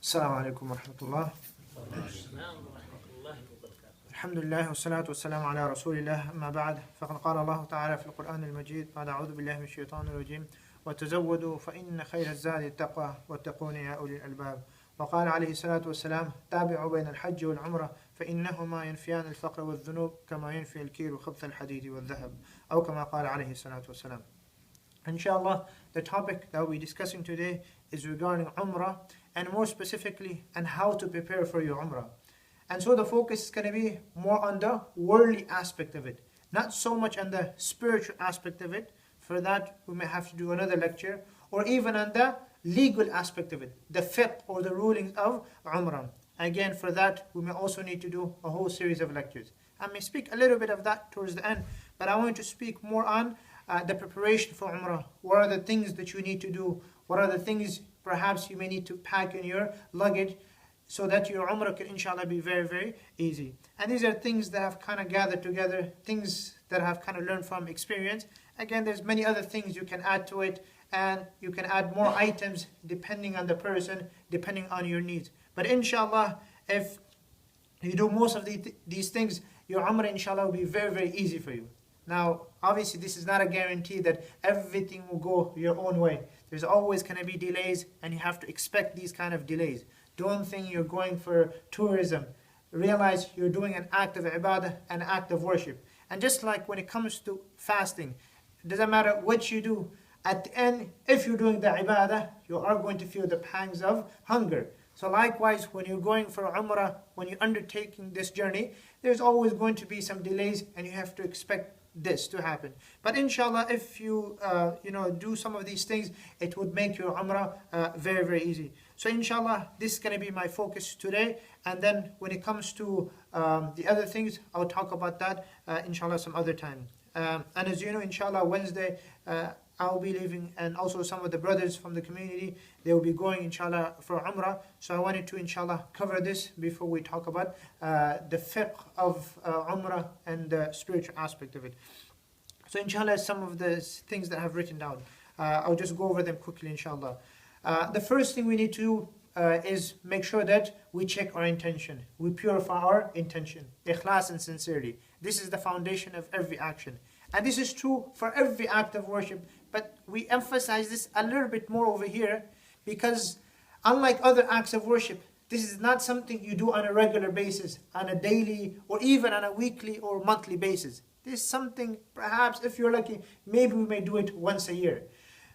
السلام عليكم ورحمة الله. الحمد لله والصلاة والسلام على رسول الله. أما بعد فقد قال الله تعالى في القرآن المجيد بعد أعوذ بالله من الشيطان الرجيم وتزودوا فإن خير الزاد التقوى واتقون يا أولي الألباب. وقال عليه الصلاة والسلام تابعوا بين الحج والعمرة فإنهما ينفيان الفقر والذنوب كما ينفي الكير خبث الحديد والذهب أو كما قال عليه الصلاة والسلام. Inshallah, the topic that we'll be discussing today is regarding Umrah, and more specifically, and how to prepare for your Umrah. And so the focus is going to be more on the worldly aspect of it, not so much on the spiritual aspect of it. For that, we may have to do another lecture, or even on the legal aspect of it, the fiqh or the rulings of Umrah. Again, for that, we may also need to do a whole series of lectures. I may speak a little bit of that towards the end, but I want to speak more on the preparation for Umrah. What are the things that you need to do? What are the things perhaps you may need to pack in your luggage so that your Umrah can inshallah be very, very easy. And these are things that I've kind of gathered together, things that I've kind of learned from experience. Again, there's many other things you can add to it, and you can add more items depending on the person, depending on your needs. But inshallah, if you do most of these things, your Umrah inshallah will be very, very easy for you. Now, obviously, this is not a guarantee that everything will go your own way. There's always going to be delays, and you have to expect these kind of delays. Don't think you're going for tourism. Realize you're doing an act of ibadah, an act of worship. And just like when it comes to fasting, it doesn't matter what you do. At the end, if you're doing the ibadah, you are going to feel the pangs of hunger. So likewise, when you're going for Umrah, when you're undertaking this journey, there's always going to be some delays, and you have to expect this to happen. But inshallah, if you do some of these things, it would make your Umrah very, very easy. So inshallah, this is going to be my focus today. And then when it comes to the other things, I'll talk about that inshallah some other time. And as you know, inshallah, Wednesday I'll be leaving, and also some of the brothers from the community, they will be going inshallah for Umrah. So I wanted to inshallah cover this before we talk about the fiqh of Umrah and the spiritual aspect of it. So inshallah, some of the things that I have written down, I'll just go over them quickly inshallah. The first thing we need to do is make sure that we check our intention. We purify our intention, ikhlas and sincerity. This is the foundation of every action. And this is true for every act of worship. But we emphasize this a little bit more over here because unlike other acts of worship, this is not something you do on a regular basis, on a daily or even on a weekly or monthly basis. This is something, perhaps if you're lucky, maybe we may do it once a year.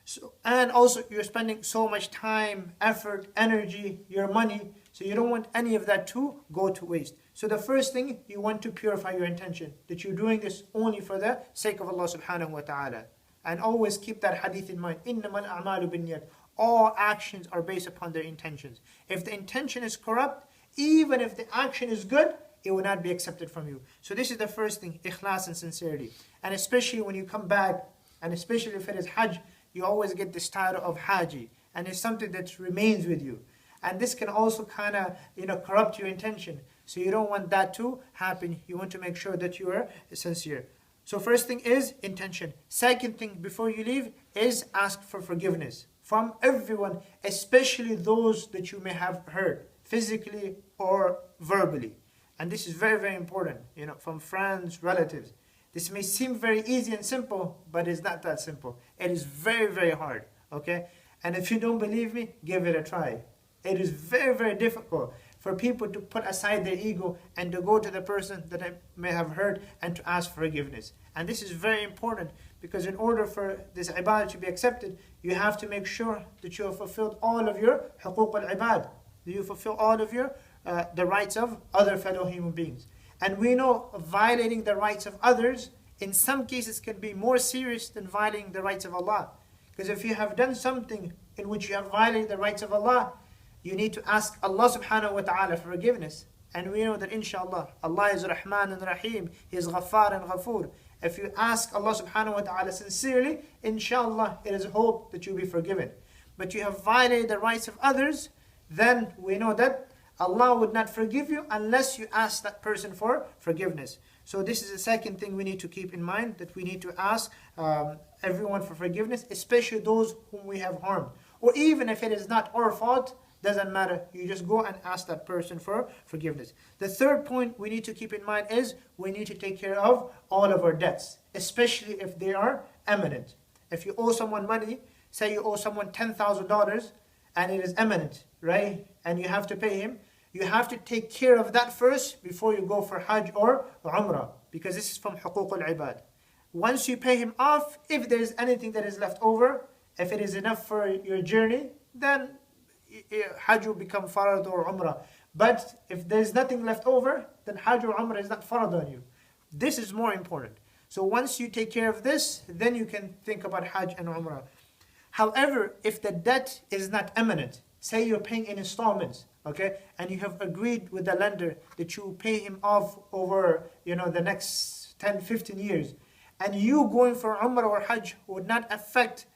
So, and also you're spending so much time, effort, energy, your money, so you don't want any of that to go to waste. So the first thing, you want to purify your intention, that you're doing this only for the sake of Allah subhanahu wa ta'ala. And always keep that hadith in mind. إِنَّمَا الْأَعْمَالُ بِالنِّيَّةِ. All actions are based upon their intentions. If the intention is corrupt, even if the action is good, it will not be accepted from you. So this is the first thing, ikhlas and sincerity. And especially when you come back, and especially if it is Hajj, you always get this title of Haji. And it's something that remains with you. And this can also kind of, corrupt your intention. So you don't want that to happen. You want to make sure that you are sincere. So first thing is intention. Second thing before you leave is ask for forgiveness from everyone, especially those that you may have hurt physically or verbally. And this is very, very important, from friends, relatives. This may seem very easy and simple, but it's not that simple. It is very, very hard, okay? And if you don't believe me, give it a try. It is very, very difficult for people to put aside their ego and to go to the person that I may have hurt and to ask forgiveness. And this is very important because in order for this ibadah to be accepted, you have to make sure that you have fulfilled all of your huquq al-ibad. You fulfill all of your the rights of other fellow human beings. And we know violating the rights of others in some cases can be more serious than violating the rights of Allah. Because if you have done something in which you have violated the rights of Allah, you need to ask Allah subhanahu wa ta'ala for forgiveness. And we know that inshallah, Allah is Rahman and Rahim, He is Ghaffar and Ghafoor. If you ask Allah subhanahu wa ta'ala sincerely, inshallah, it is hope that you'll be forgiven. But you have violated the rights of others, then we know that Allah would not forgive you unless you ask that person for forgiveness. So this is the second thing we need to keep in mind, that we need to ask everyone for forgiveness, especially those whom we have harmed. Or even if it is not our fault, doesn't matter. You just go and ask that person for forgiveness. The third point we need to keep in mind is we need to take care of all of our debts, especially if they are imminent. If you owe someone money, say you owe someone $10,000 and it is imminent, right? And you have to pay him. You have to take care of that first before you go for Hajj or Umrah, because this is from Huquq al-Ibad. Once you pay him off, if there is anything that is left over, if it is enough for your journey, then Hajj will become farad or Umrah. But if there is nothing left over, then Hajj or Umrah is not farad on you. This is more important. So once you take care of this, then you can think about Hajj and Umrah. However, if the debt is not imminent, say you're paying in installments, okay, and you have agreed with the lender that you pay him off over, the next 10, 15 years, and you going for Umrah or Hajj would not affect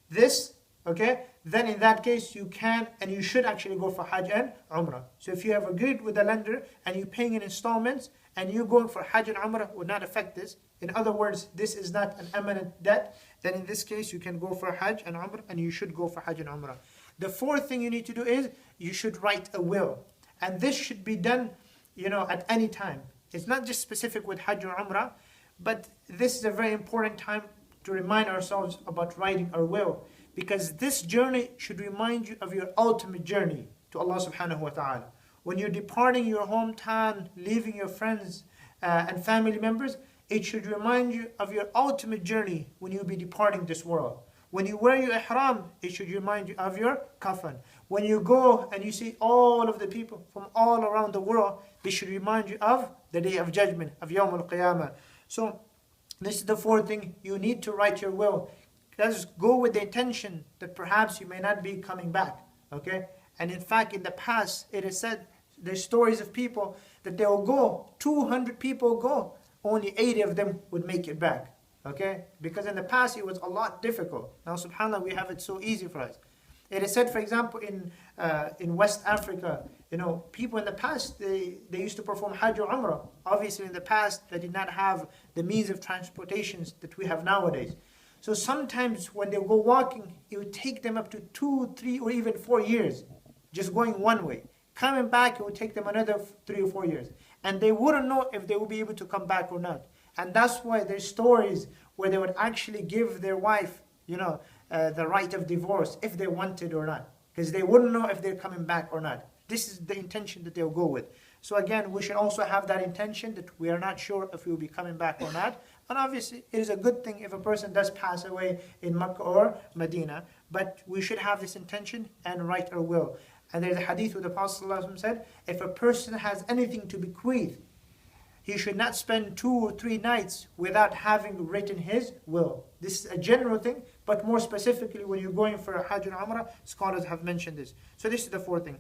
this, okay, then in that case you can and you should actually go for Hajj and Umrah. So if you have agreed with the lender and you're paying in installments and you going for Hajj and Umrah would not affect this. In other words, this is not an imminent debt. Then in this case, you can go for Hajj and Umrah, and you should go for Hajj and Umrah. The fourth thing you need to do is you should write a will. And this should be done, at any time. It's not just specific with Hajj or Umrah, but this is a very important time to remind ourselves about writing our will. Because this journey should remind you of your ultimate journey to Allah subhanahu wa ta'ala. When you're departing your hometown, leaving your friends and family members, it should remind you of your ultimate journey when you'll be departing this world. When you wear your ihram, it should remind you of your kafan. When you go and you see all of the people from all around the world, this should remind you of the Day of Judgment, of Yawm al-Qiyamah. So this is the fourth thing. You need to write your will. Just go with the intention that perhaps you may not be coming back. Okay? And in fact, in the past, it is said, there's stories of people that they will go, 200 people go, only 80 of them would make it back. Okay? Because in the past it was a lot difficult. Now subhanAllah, we have it so easy for us. It is said, for example, in West Africa, people in the past, they used to perform Hajj or Umrah. Obviously in the past they did not have the means of transportations that we have nowadays. So sometimes when they go walking, it would take them up to 2, 3, or even 4 years, just going one way. Coming back, it would take them another 3 or 4 years. And they wouldn't know if they would be able to come back or not. And that's why there's stories where they would actually give their wife, the right of divorce if they wanted or not. Because they wouldn't know if they're coming back or not. This is the intention that they'll go with. So again, we should also have that intention that we are not sure if we will be coming back or not. And obviously, it is a good thing if a person does pass away in Makkah or Medina. But we should have this intention and write our will. And there's a hadith where the Prophet ﷺ said, if a person has anything to bequeath, he should not spend 2 or 3 nights without having written his will. This is a general thing, but more specifically when you're going for a Hajj and Umrah, scholars have mentioned this. So this is the fourth thing.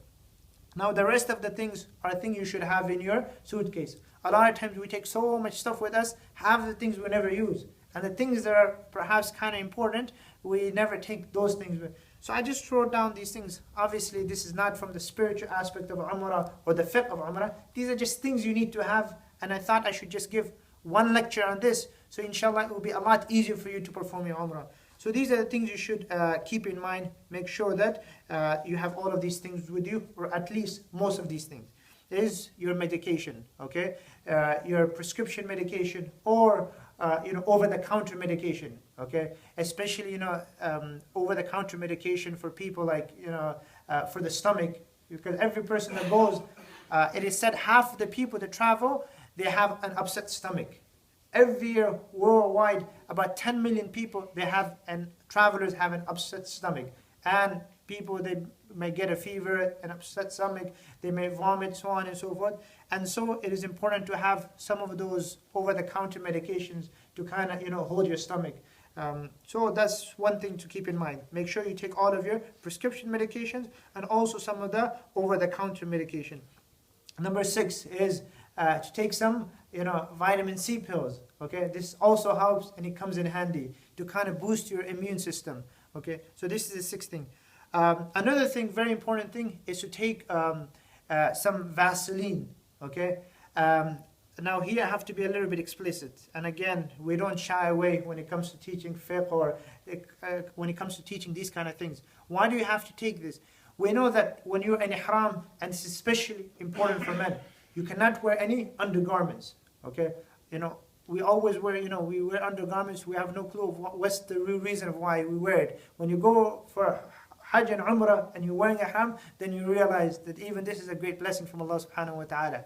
Now the rest of the things are things you should have in your suitcase. A lot of times we take so much stuff with us, half the things we never use. And the things that are perhaps kind of important, we never take those things with. So I just wrote down these things. Obviously, this is not from the spiritual aspect of Umrah or the fiqh of Umrah. These are just things you need to have. And I thought I should just give one lecture on this. So inshallah, it will be a lot easier for you to perform your Umrah. So these are the things you should keep in mind. Make sure that you have all of these things with you, or at least most of these things. Is your medication, okay? Your prescription medication, or over-the-counter medication, okay? Especially, over-the-counter medication for people like, for the stomach, because every person that goes, it is said half the people that travel, they have an upset stomach. Every year, worldwide, about 10 million people, and travelers have an upset stomach. And people, they may get a fever, an upset stomach, they may vomit, so on and so forth. And so it is important to have some of those over-the-counter medications to kind of, hold your stomach. So that's one thing to keep in mind. Make sure you take all of your prescription medications and also some of the over-the-counter medication. Number 6 is to take some, vitamin C pills. Okay, this also helps and it comes in handy to kind of boost your immune system. Okay, so this is the 6th thing. Another thing, very important thing, is to take some Vaseline. Okay, now here I have to be a little bit explicit. And again, we don't shy away when it comes to teaching fiqh or when it comes to teaching these kind of things. Why do you have to take this? We know that when you're in Ihram, and this is especially important for men, you cannot wear any undergarments, okay? We always wear, we wear undergarments. We have no clue of what's the real reason of why we wear it. When you go for Hajj and Umrah and you're wearing Ihram, then you realize that even this is a great blessing from Allah subhanahu wa ta'ala.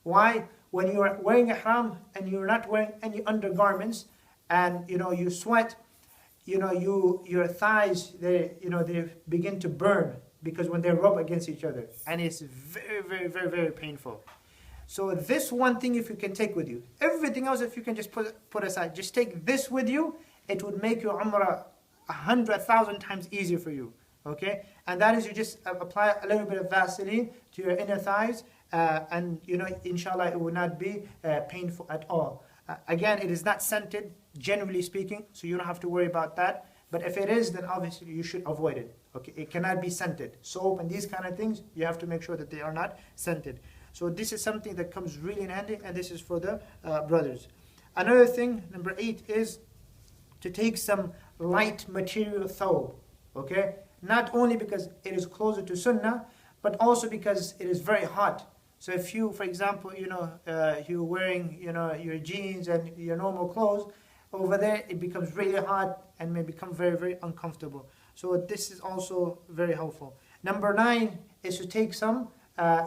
Why? When you are wearing Ihram and you're not wearing any undergarments, and you sweat, your thighs, they begin to burn because when they rub against each other, and it's very, very, very, very painful. So this one thing, if you can take with you, everything else, if you can just put aside, just take this with you, it would make your Umrah 100,000 times easier for you. Okay, and that is, you just apply a little bit of Vaseline to your inner thighs, and inshallah, it will not be painful at all. Again, it is not scented, generally speaking, so you don't have to worry about that. But if it is, then obviously you should avoid it. Okay, it cannot be scented. Soap and these kind of things, you have to make sure that they are not scented. So this is something that comes really in handy, and this is for the brothers. Another thing, number 8, is to take some light material thawb. Okay, not only because it is closer to Sunnah, but also because it is very hot. So if you, for example, you're wearing, your jeans and your normal clothes, over there it becomes really hot and may become very, very uncomfortable. So this is also very helpful. Number 9 is to take some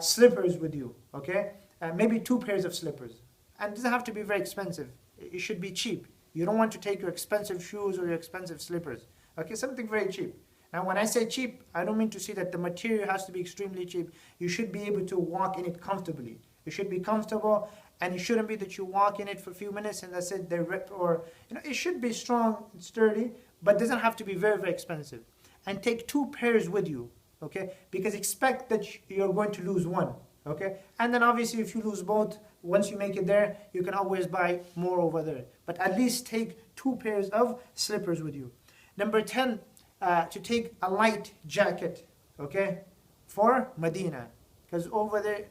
slippers with you, okay? Maybe 2 pairs of slippers. And it doesn't have to be very expensive. It should be cheap. You don't want to take your expensive shoes or your expensive slippers. Okay, something very cheap. Now, when I say cheap, I don't mean to say that the material has to be extremely cheap. You should be able to walk in it comfortably. You should be comfortable, and it shouldn't be that you walk in it for a few minutes and that's it, they rip, or, it should be strong and sturdy, but doesn't have to be very, very expensive. And take 2 pairs with you, okay? Because expect that you're going to lose one, okay? And then obviously if you lose both, once you make it there, you can always buy more over there. But at least take 2 pairs of slippers with you. Number 10, to take a light jacket, okay, for Medina. Because over there,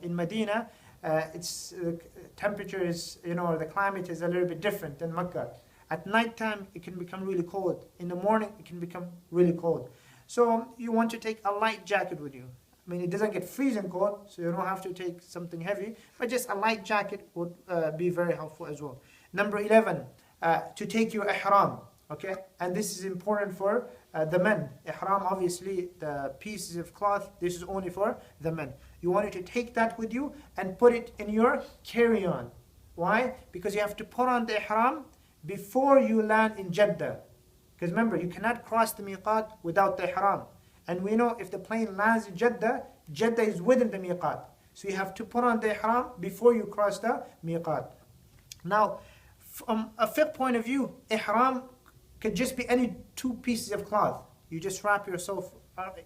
in Medina, the temperature is, the climate is a little bit different than Mecca. At night time, it can become really cold. In the morning, it can become really cold. So you want to take a light jacket with you. I mean, it doesn't get freezing cold, so you don't have to take something heavy, but just a light jacket would be very helpful as well. Number 11, to take your Ihram. Okay, and this is important for the men. Ihram, obviously, the pieces of cloth, this is only for the men. You want to take that with you and put it in your carry-on. Why? Because you have to put on the Ihram before you land in Jeddah. Because remember, you cannot cross the miqat without the Ihram. And we know if the plane lands in Jeddah, Jeddah is within the miqat. So you have to put on the Ihram before you cross the miqat. Now, from a fiqh point of view, Ihram could just be any 2 pieces of cloth. You just wrap yourself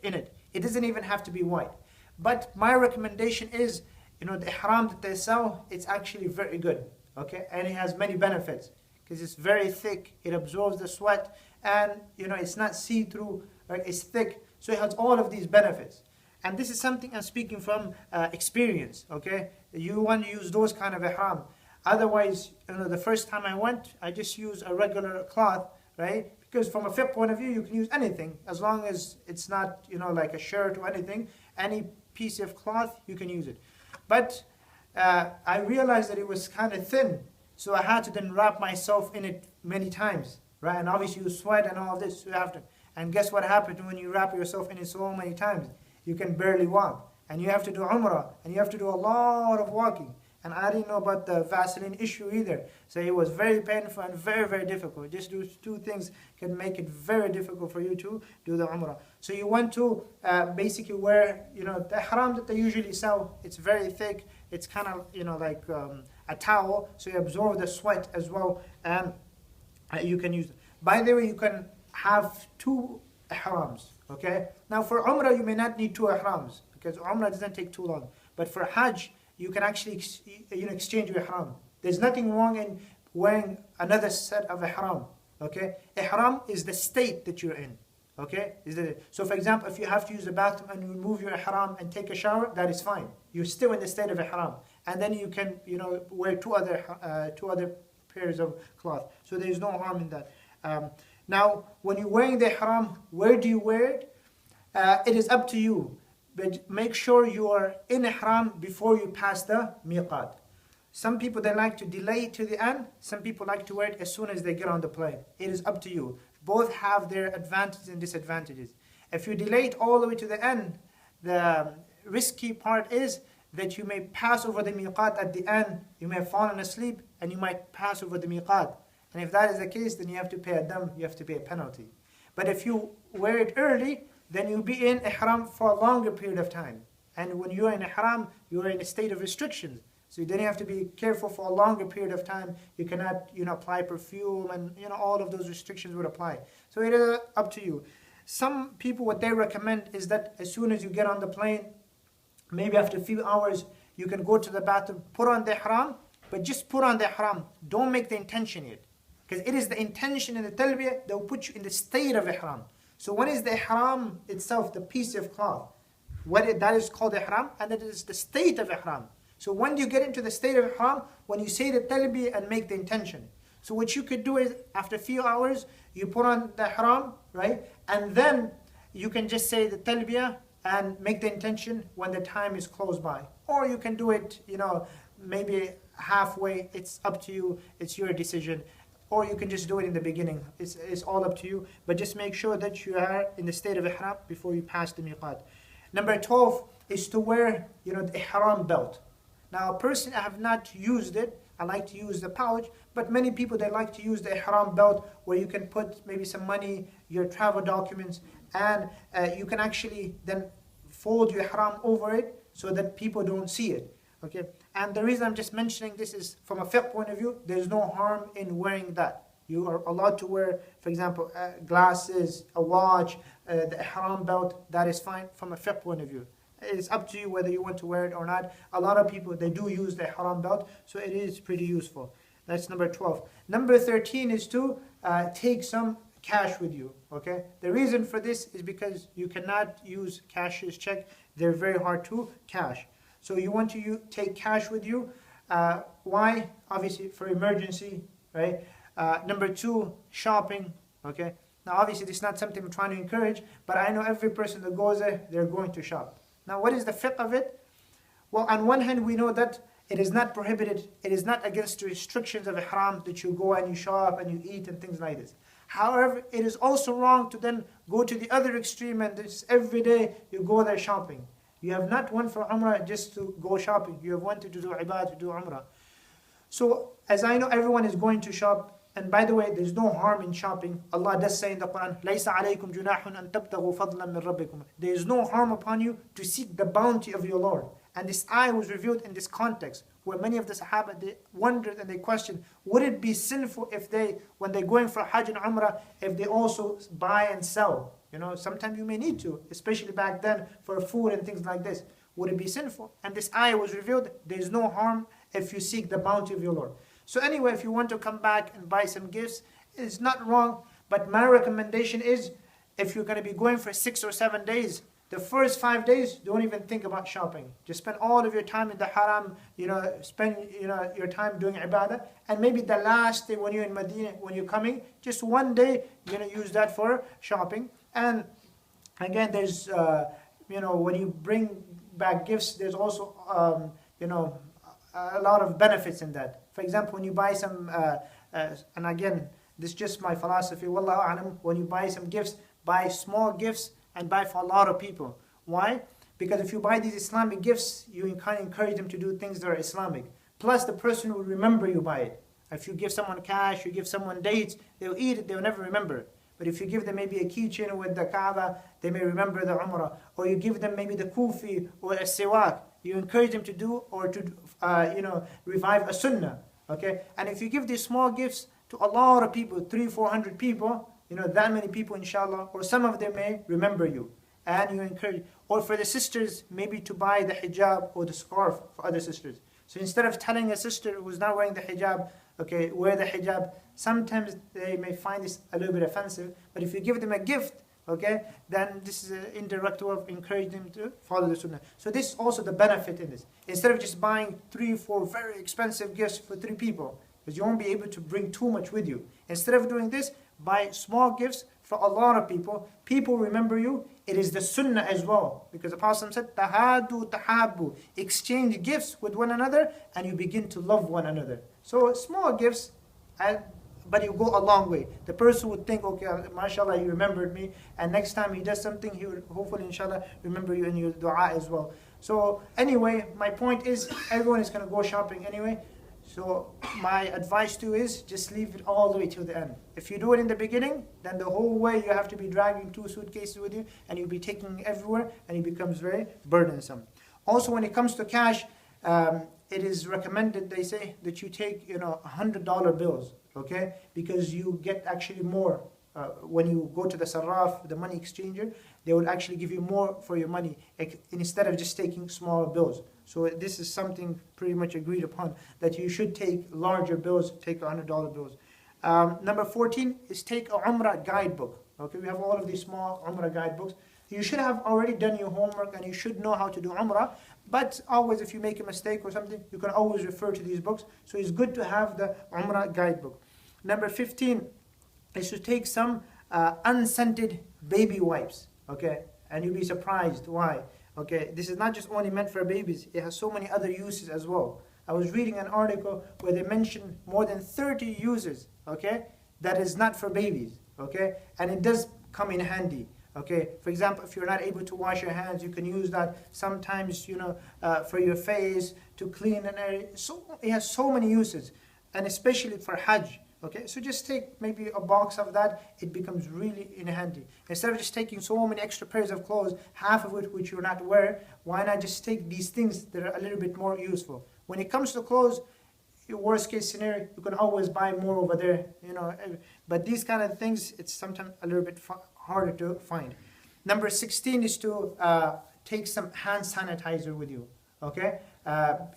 in it. It doesn't even have to be white. But my recommendation is, the Ihram that they sell, it's actually very good. Okay, and it has many benefits. Because it's very thick, it absorbs the sweat, and it's not see-through, right? It's thick. So it has all of these benefits. And this is something I'm speaking from experience, okay? You want to use those kind of Ihram. Otherwise, the first time I went, I just used a regular cloth, right? Because from a fiqh point of view, you can use anything as long as it's not, like a shirt or anything. Any piece of cloth, you can use it. But I realized that it was kind of thin, so I had to then wrap myself in it many times, right? And obviously you sweat and all of this, so you have to. And guess what happened when you wrap yourself in it so many times? You can barely walk. And you have to do Umrah, and you have to do a lot of walking. And I didn't know about the Vaseline issue either. So it was very painful and very, very difficult. Just those 2 things can make it very difficult for you to do the Umrah. So you want to basically wear, the Ihram that they usually sell, it's very thick. It's kind of, like a towel. So you absorb the sweat as well. And you can use it. By the way, you can have 2 Ihrams, okay? Now for Umrah, you may not need 2 Ihrams because Umrah doesn't take too long. But for Hajj, you can actually exchange your Ihram. There's nothing wrong in wearing another set of Ihram, okay? Ihram is the state that you're in, okay? So for example, if you have to use the bathroom and you remove your Ihram and take a shower, that is fine. You're still in the state of Ihram. And then you can, wear 2 other pairs of cloth. So there's no harm in that. Now, when you're wearing the Ihram, where do you wear it? it is up to you. But make sure you are in ihram before you pass the miqat. Some people, they like to delay it to the end. Some people like to wear it as soon as they get on the plane. It is up to you. Both have their advantages and disadvantages. If you delay it all the way to the end, the risky part is that you may pass over the miqat at the end. You may have fallen asleep and you might pass over the miqat. And if that is the case, then you have to pay a dam, you have to pay a penalty. But if you wear it early, then you'll be in ihram for a longer period of time. And when you're in ihram, you're in a state of restrictions. So then you have to be careful for a longer period of time. You cannot, apply perfume and, all of those restrictions would apply. So it is up to you. Some people, what they recommend is that as soon as you get on the plane, maybe after a few hours, you can go to the bathroom, put on the ihram, but just put on the ihram. Don't make the intention yet. Because it is the intention in the talbiyah that will put you in the state of ihram. So what is the ihram itself, the piece of cloth? That is called ihram, and that is the state of ihram. So when you get into the state of ihram, when you say the talbiyah and make the intention. So what you could do is, after a few hours, you put on the ihram, right? And then you can just say the talbiyah and make the intention when the time is close by. Or you can do it, maybe halfway. It's up to you. It's your decision. Or you can just do it in the beginning. It's all up to you. But just make sure that you are in the state of ihram before you pass the miqat. Number 12 is to wear, the ihram belt. Now, a person, I have not used it. I like to use the pouch, but many people, they like to use the ihram belt where you can put maybe some money, your travel documents, and you can actually then fold your ihram over it so that people don't see it. Okay, and the reason I'm just mentioning this is from a fiqh point of view, there's no harm in wearing that. You are allowed to wear, for example, glasses, a watch, the ihram belt, that is fine from a fiqh point of view. It's up to you whether you want to wear it or not. A lot of people, they do use the ihram belt, so it is pretty useful. That's number 12. Number 13 is to take some cash with you, okay? The reason for this is because you cannot use cashier's check. They're very hard to cash. So you want to take cash with you. Why? Obviously for emergency, right? Number 2, shopping, okay? Now obviously this is not something I'm trying to encourage, but I know every person that goes there, they're going to shop. Now what is the fiqh of it? Well, on one hand we know that it is not prohibited, it is not against the restrictions of ihram that you go and you shop and you eat and things like this. However, it is also wrong to then go to the other extreme and this every day you go there shopping. You have not went for Umrah just to go shopping. You have wanted to do ibadah, to do Umrah. So, as I know, everyone is going to shop. And by the way, there's no harm in shopping. Allah does say in the Quran, لَيْسَ عَلَيْكُمْ جُنَاحٌ أَن تَبْتَغُوا فَضْلًا مِّن رَبِّكُمْ. There is no harm upon you to seek the bounty of your Lord. And this ayah was revealed in this context, where many of the Sahaba, they wondered and they questioned, would it be sinful if when they're going for Hajj and Umrah, if they also buy and sell? Sometimes you may need to, especially back then for food and things like this. Would it be sinful? And this ayah was revealed, there is no harm if you seek the bounty of your Lord. So anyway, if you want to come back and buy some gifts, it's not wrong. But my recommendation is, if you're going to be going for 6 or 7 days, the first 5 days, don't even think about shopping. Just spend all of your time in the haram, spend your time doing ibadah. And maybe the last day when you're in Medina, when you're coming, just one day, you're going to use that for shopping. And again, there's, when you bring back gifts, there's also, a lot of benefits in that. For example, when you buy some, and again, this is just my philosophy, wallahu a'lam, when you buy some gifts, buy small gifts and buy for a lot of people. Why? Because if you buy these Islamic gifts, you kind of encourage them to do things that are Islamic. Plus, the person will remember you buy it. If you give someone cash, you give someone dates, they'll eat it, they'll never remember it. But if you give them maybe a keychain with the Kaaba, they may remember the Umrah. Or you give them maybe the kufi or a siwak. You encourage them to do or to revive a sunnah. Okay? And if you give these small gifts to a lot of people, 300-400 people, that many people inshallah, or some of them may remember you. And you encourage, or for the sisters, maybe to buy the hijab or the scarf for other sisters. So instead of telling a sister who's not wearing the hijab, okay, wear the hijab, sometimes they may find this a little bit offensive, but if you give them a gift, okay, then this is an indirect way of encouraging them to follow the sunnah. So this is also the benefit in this. Instead of just buying 3-4 very expensive gifts for 3 people, because you won't be able to bring too much with you. Instead of doing this, buy small gifts for a lot of people, people remember you. It is the sunnah as well. Because the Prophet said, tahadu tahabu, exchange gifts with one another and you begin to love one another. So small gifts, but you go a long way. The person would think, okay, mashallah, you remembered me, and next time he does something, he will hopefully, inshallah, remember you in your dua as well. So anyway, my point is, everyone is going to go shopping anyway. So my advice to you is, just leave it all the way till the end. If you do it in the beginning, then the whole way you have to be dragging 2 suitcases with you, and you'll be taking everywhere, and it becomes very burdensome. Also, when it comes to cash, it is recommended, they say, that you take, $100 bills, okay? Because you get actually more. When you go to the sarraf, the money exchanger, they will actually give you more for your money instead of just taking smaller bills. So this is something pretty much agreed upon, that you should take larger bills, take $100 bills. Number 14 is take a Umrah guidebook. Okay, we have all of these small Umrah guidebooks. You should have already done your homework and you should know how to do Umrah. But always, if you make a mistake or something, you can always refer to these books. So it's good to have the Umrah guidebook. Number 15 is to take some unscented baby wipes. Okay, and you'll be surprised why. Okay, this is not just only meant for babies. It has so many other uses as well. I was reading an article where they mentioned more than 30 uses. Okay, that is not for babies. Okay, and it does come in handy. Okay, for example, if you're not able to wash your hands, you can use that sometimes, for your face, to clean an area. So it has so many uses, and especially for Hajj. Okay, so just take maybe a box of that, it becomes really in handy. Instead of just taking so many extra pairs of clothes, half of which you're not wearing, why not just take these things that are a little bit more useful? When it comes to clothes, your worst case scenario, you can always buy more over there, but these kind of things, it's sometimes a little bit harder to find. Number 16 is to take some hand sanitizer with you. Okay,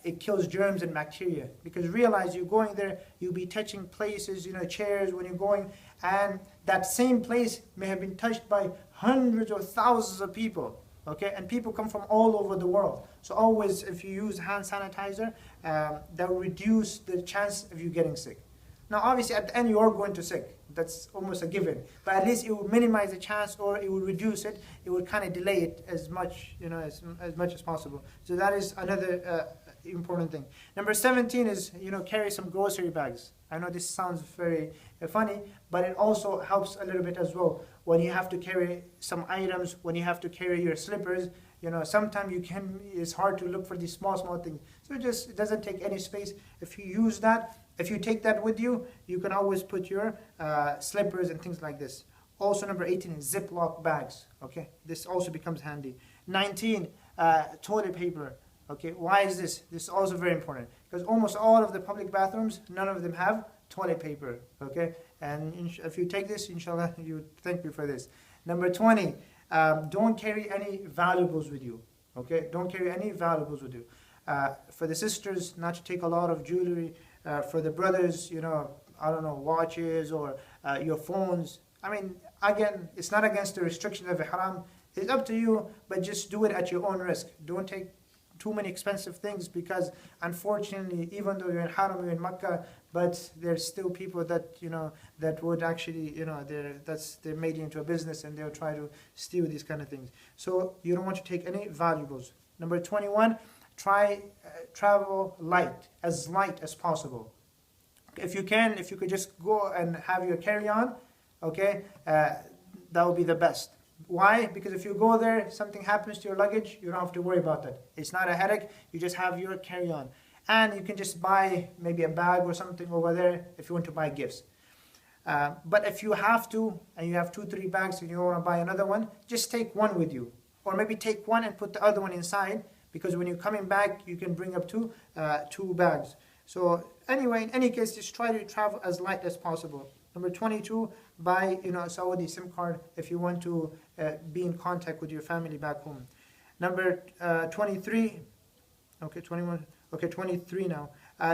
it kills germs and bacteria, because realize you're going there, you'll be touching places, chairs when you're going, and that same place may have been touched by hundreds or thousands of people. Okay, and people come from all over the world. So always, if you use hand sanitizer, that will reduce the chance of you getting sick. Now, obviously, at the end, you are going to sick. That's almost a given. But at least it will minimize the chance, or it will reduce it. It will kind of delay it as much, as much as possible. So that is another important thing. Number 17 is, carry some grocery bags. I know this sounds very funny, but it also helps a little bit as well. When you have to carry some items, when you have to carry your slippers, sometimes it's hard to look for these small things. So it doesn't take any space. If you use that, if you take that with you, you can always put your slippers and things like this. Also, number 18 is Ziploc bags. Okay, this also becomes handy. 19, toilet paper. Okay, why is this? This is also very important, because almost all of the public bathrooms, none of them have toilet paper. Okay, and if you take this, inshallah, you thank me for this. Number 20, don't carry any valuables with you. Okay, don't carry any valuables with you. For the sisters, not to take a lot of jewelry. For the brothers, watches or your phones. I mean, again, it's not against the restrictions of Ihram. It's up to you, but just do it at your own risk. Don't take too many expensive things, because unfortunately, even though you're in Haram, you're in Makkah, but there's still people that, that would actually, they're made into a business, and they'll try to steal these kind of things. So you don't want to take any valuables. Number 21, try travel light as possible. If you could just go and have your carry-on, okay, that would be the best. Why? Because if you go there, something happens to your luggage, you don't have to worry about that. It's not a headache, you just have your carry-on. And you can just buy maybe a bag or something over there if you want to buy gifts. But if you have to, and you have 2-3 bags and you want to buy another one, just take one with you. Or maybe take one and put the other one inside, because when you're coming back, you can bring up two bags. So anyway, in any case, just try to travel as light as possible. Number 22, buy a Saudi SIM card if you want to be in contact with your family back home. Number 23, okay, 21, okay, 23 now.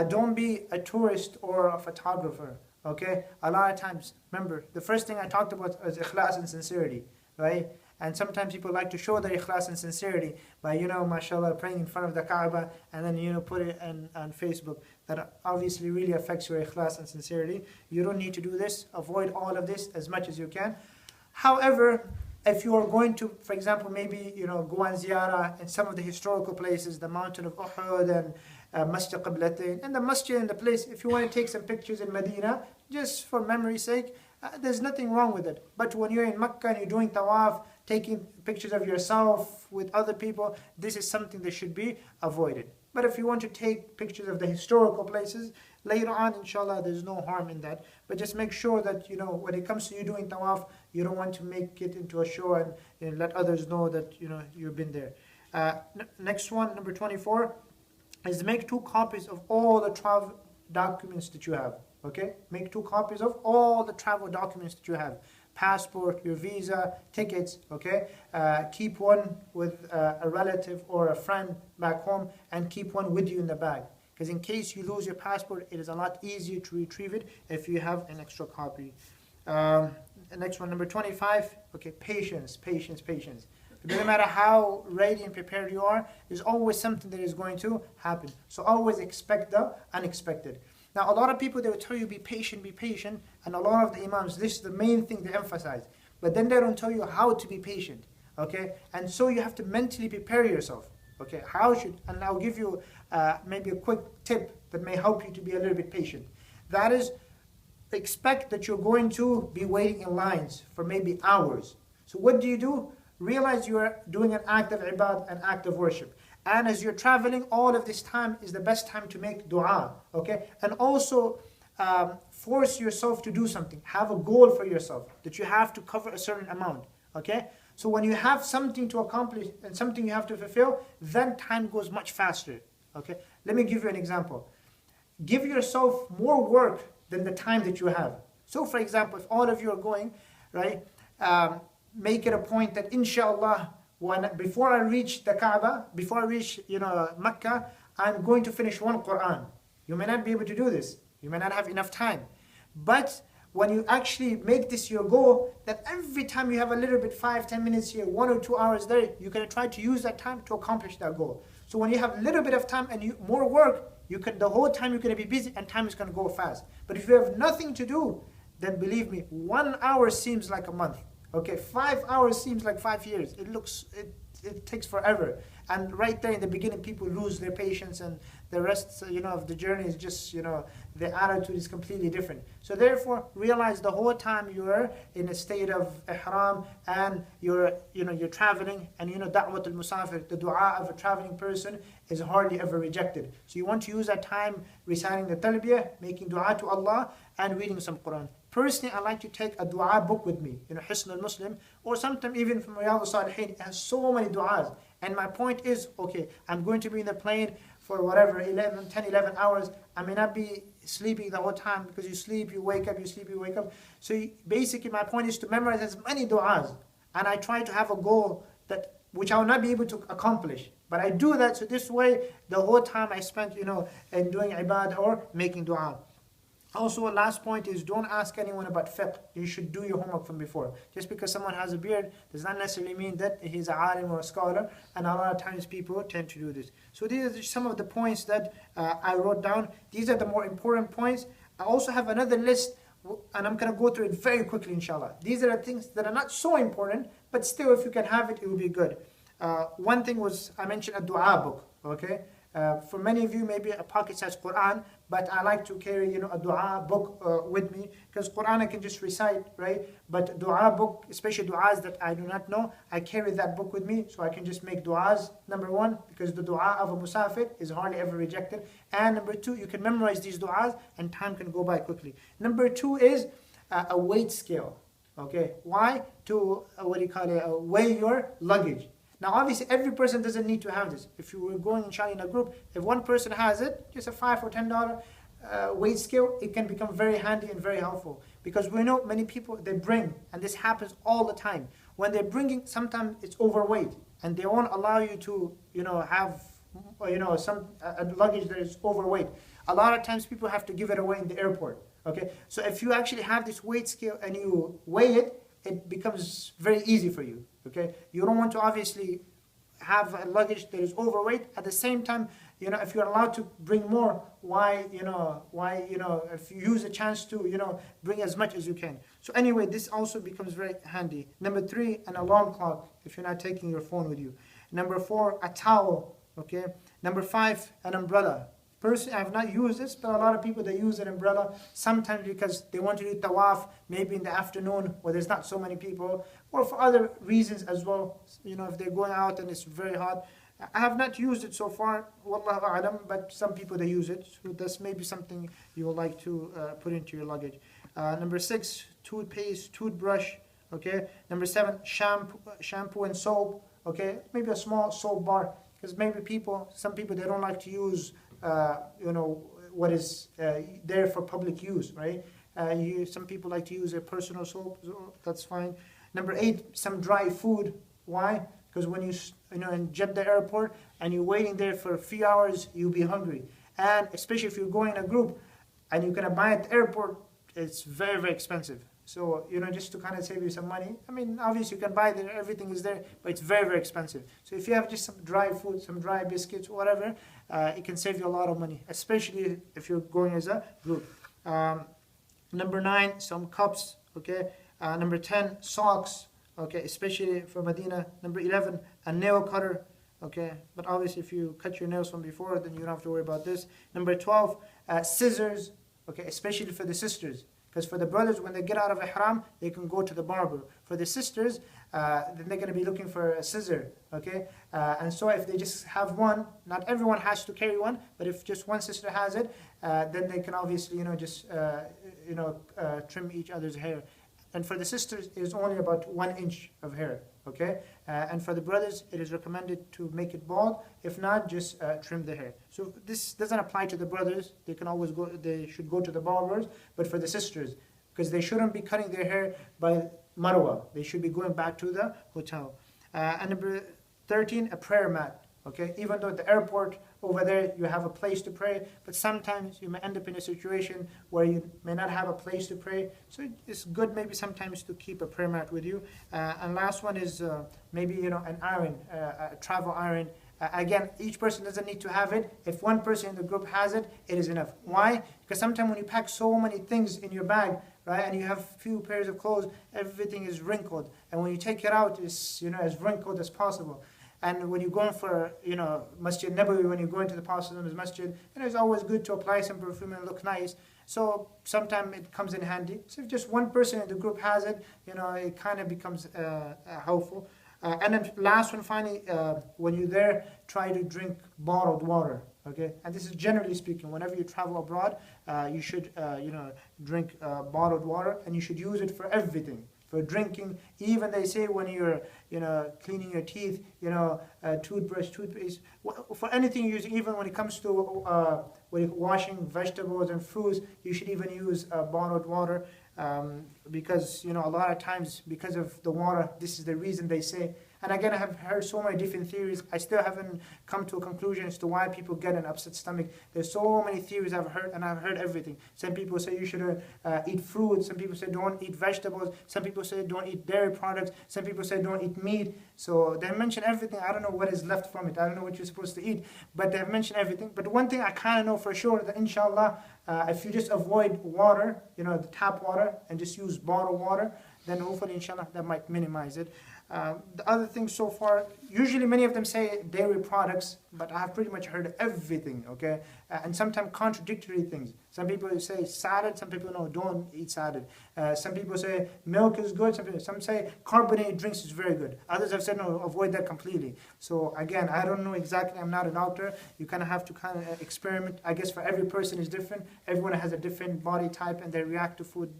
Don't be a tourist or a photographer. Okay, a lot of times, remember, the first thing I talked about is ikhlas and sincerity, right? And sometimes people like to show their ikhlas and sincerity by, mashallah, praying in front of the Kaaba, and then, put it on Facebook. That obviously really affects your ikhlas and sincerity. You don't need to do this. Avoid all of this as much as you can. However, if you are going to, for example, maybe go on ziyarah in some of the historical places, the mountain of Uhud and Masjid Qiblatain, and the masjid and the place, if you want to take some pictures in Medina, just for memory's sake, there's nothing wrong with it. But when you're in Mecca and you're doing tawaf, taking pictures of yourself with other people, this is something that should be avoided. But if you want to take pictures of the historical places, later on, inshallah, there's no harm in that. But just make sure that, when it comes to you doing tawaf, you don't want to make it into a show and let others know that, you've been there. Next one, number 24, is make 2 copies of all the travel documents that you have. Okay? Make 2 copies of all the travel documents that you have. Passport, your visa, tickets, okay? Keep one with a relative or a friend back home, and keep one with you in the bag. Because in case you lose your passport, it is a lot easier to retrieve it if you have an extra copy. Next one, number 25, okay, patience. It doesn't matter how ready and prepared you are, there's always something that is going to happen. So always expect the unexpected. Now, a lot of people, they will tell you, be patient, and a lot of the imams, this is the main thing they emphasize. But then they don't tell you how to be patient, okay? And so you have to mentally prepare yourself, okay? And I'll give you maybe a quick tip that may help you to be a little bit patient. That is, expect that you're going to be waiting in lines for maybe hours. So what do? Realize you are doing an act of ibad, an act of worship. And as you're traveling, all of this time is the best time to make dua, okay? And also force yourself to do something. Have a goal for yourself that you have to cover a certain amount, okay? So when you have something to accomplish and something you have to fulfill, then time goes much faster, okay? Let me give you an example. Give yourself more work than the time that you have. So for example, if all of you are going, right, make it a point that inshallah, before I reach the Kaaba, before I reach Mecca, I'm going to finish 1 Quran. You may not be able to do this. You may not have enough time. But when you actually make this your goal, that every time you have a little bit, 5-10 minutes here, 1 or 2 hours there, you're going to try to use that time to accomplish that goal. So when you have a little bit of time and more work, the whole time you're going to be busy and time is going to go fast. But if you have nothing to do, then believe me, 1 hour seems like a month. Okay, 5 hours seems like 5 years. It takes forever. And right there in the beginning, people lose their patience, and the rest, of the journey is just, the attitude is completely different. So therefore, realize the whole time you're in a state of ihram and you're traveling, and da'wat al-musafir, the dua of a traveling person is hardly ever rejected. So you want to use that time reciting the talbiyah, making dua to Allah, and reading some Quran. Personally, I like to take a dua book with me, Hisn al-Muslim, or sometimes even from Riyadh al-Salihin. It has so many du'as. And my point is, okay, I'm going to be in the plane for whatever, 10, 11 hours. I may not be sleeping the whole time, because you sleep, you wake up, you sleep, you wake up. So basically my point is to memorize as many du'as. And I try to have a goal which I will not be able to accomplish. But I do that, so this way, the whole time I spent, in doing ibadah or making dua. Also, last point is, don't ask anyone about fiqh. You should do your homework from before. Just because someone has a beard does not necessarily mean that he's a alim or a scholar, and a lot of times people tend to do this. So these are some of the points that I wrote down. These are the more important points. I also have another list, and I'm going to go through it very quickly, inshallah. These are the things that are not so important, but still, if you can have it, it will be good. One thing was, I mentioned a dua book, okay? For many of you, maybe a pocket-sized Quran, but I like to carry, a dua book with me, because Quran I can just recite, right? But dua book, especially duas that I do not know, I carry that book with me, so I can just make duas, number 1, because the dua of a musafir is hardly ever rejected, and number 2, you can memorize these duas, and time can go by quickly. Number 2 is a weight scale, okay? Why? To, weigh your luggage. Now, obviously, every person doesn't need to have this. If you were going, inshallah, in a group, if one person has it, just a $5 or $10 weight scale, it can become very handy and very helpful. Because we know many people, they bring, and this happens all the time. When they're bringing, sometimes it's overweight, and they won't allow you to, have, some luggage that is overweight. A lot of times, people have to give it away in the airport. Okay, so if you actually have this weight scale and you weigh it, it becomes very easy for you. Okay, you don't want to obviously have a luggage that is overweight. At the same time, if you're allowed to bring more, why, if you use a chance to, bring as much as you can. So anyway, this also becomes very handy. Number 3, an alarm clock, if you're not taking your phone with you. Number 4, a towel, okay? Number 5, an umbrella. Personally, I have not used this, but a lot of people, they use an umbrella sometimes because they want to do tawaf, maybe in the afternoon where there's not so many people, or for other reasons as well. If they're going out and it's very hot. I have not used it so far, wallahu a'lam, but some people, they use it. So that's maybe something you would like to put into your luggage. Number 6, toothpaste, toothbrush, okay? Number 7, shampoo and soap, okay? Maybe a small soap bar, because maybe some people, they don't like to use what is there for public use, right? Some people like to use a personal soap, so that's fine. Number 8, some dry food. Why? Because when in Jeddah airport and you're waiting there for a few hours, you'll be hungry. And especially if you're going in a group and you're gonna buy at the airport, it's very, very expensive. So, just to kind of save you some money. I mean, obviously you can buy there, everything is there, but it's very, very expensive. So if you have just some dry food, some dry biscuits, whatever, it can save you a lot of money, especially if you're going as a group. Number 9, some cups, okay? Number 10, socks, okay, especially for Medina. Number 11, a nail cutter, okay? But obviously if you cut your nails from before, then you don't have to worry about this. Number 12, scissors, okay, especially for the sisters. Because for the brothers, when they get out of Ihram, they can go to the barber. For the sisters, then they're going to be looking for a scissor, okay? And so if they just have one, not everyone has to carry one, but if just one sister has it, then they can obviously, trim each other's hair. And for the sisters, it is only about 1 inch of hair, okay? And for the brothers, it is recommended to make it bald. If not, just trim the hair. So this doesn't apply to the brothers. They should go to the barbers. But for the sisters, because they shouldn't be cutting their hair by Marwa. They should be going back to the hotel. And number 13, a prayer mat. Okay, even though at the airport over there you have a place to pray, but sometimes you may end up in a situation where you may not have a place to pray. So it's good maybe sometimes to keep a prayer mat with you. And last one is maybe an iron, a travel iron. Again, each person doesn't need to have it. If one person in the group has it, it is enough. Why? Because sometimes when you pack so many things in your bag, right, and you have few pairs of clothes, everything is wrinkled. And when you take it out, it's as wrinkled as possible. And when you're going for, Masjid Nabawi, when you're going to the Prophet's Masjid, it's always good to apply some perfume and look nice. So sometimes it comes in handy. So if just one person in the group has it, it kind of becomes helpful. And then last one, finally, when you're there, try to drink bottled water. Okay, and this is generally speaking. Whenever you travel abroad, you should, drink bottled water, and you should use it for everything. For drinking, even they say when you're, cleaning your teeth, toothbrush, toothpaste, for anything you're using, even when it comes to when you're washing vegetables and fruits, you should even use bottled water because, a lot of times because of the water, this is the reason they say. And again, I have heard so many different theories. I still haven't come to a conclusion as to why people get an upset stomach. There's so many theories I've heard, and I've heard everything. Some people say you should eat fruit. Some people say don't eat vegetables. Some people say don't eat dairy products. Some people say don't eat meat. So they mention everything. I don't know what is left from it. I don't know what you're supposed to eat. But they've mentioned everything. But one thing I kind of know for sure, that inshallah, if you just avoid water, the tap water, and just use bottled water, then hopefully, inshallah, that might minimize it. The other things so far, usually many of them say dairy products, but I have pretty much heard everything, okay? And sometimes contradictory things. Some people say salad, some people no, don't eat salad. Some people say milk is good, some say carbonated drinks is very good. Others have said no, avoid that completely. So again, I don't know exactly, I'm not a doctor. You kind of have to kind of experiment. I guess for every person is different. Everyone has a different body type and they react to food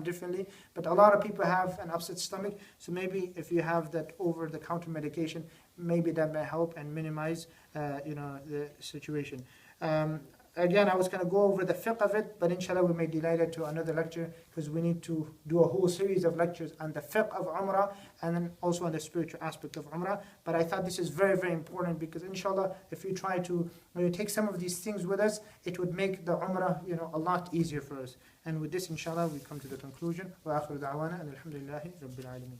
differently, but a lot of people have an upset stomach, so maybe if you have that over-the-counter medication, maybe that may help and minimize the situation. Again, I was going to go over the fiqh of it, but inshallah we may delay that to another lecture because we need to do a whole series of lectures on the fiqh of Umrah and then also on the spiritual aspect of Umrah. But I thought this is very, very important because inshallah, if we try to take some of these things with us, it would make the Umrah a lot easier for us. And with this, inshallah, we come to the conclusion. Wa akhiru da'wana and alhamdulillahi rabbil alameen.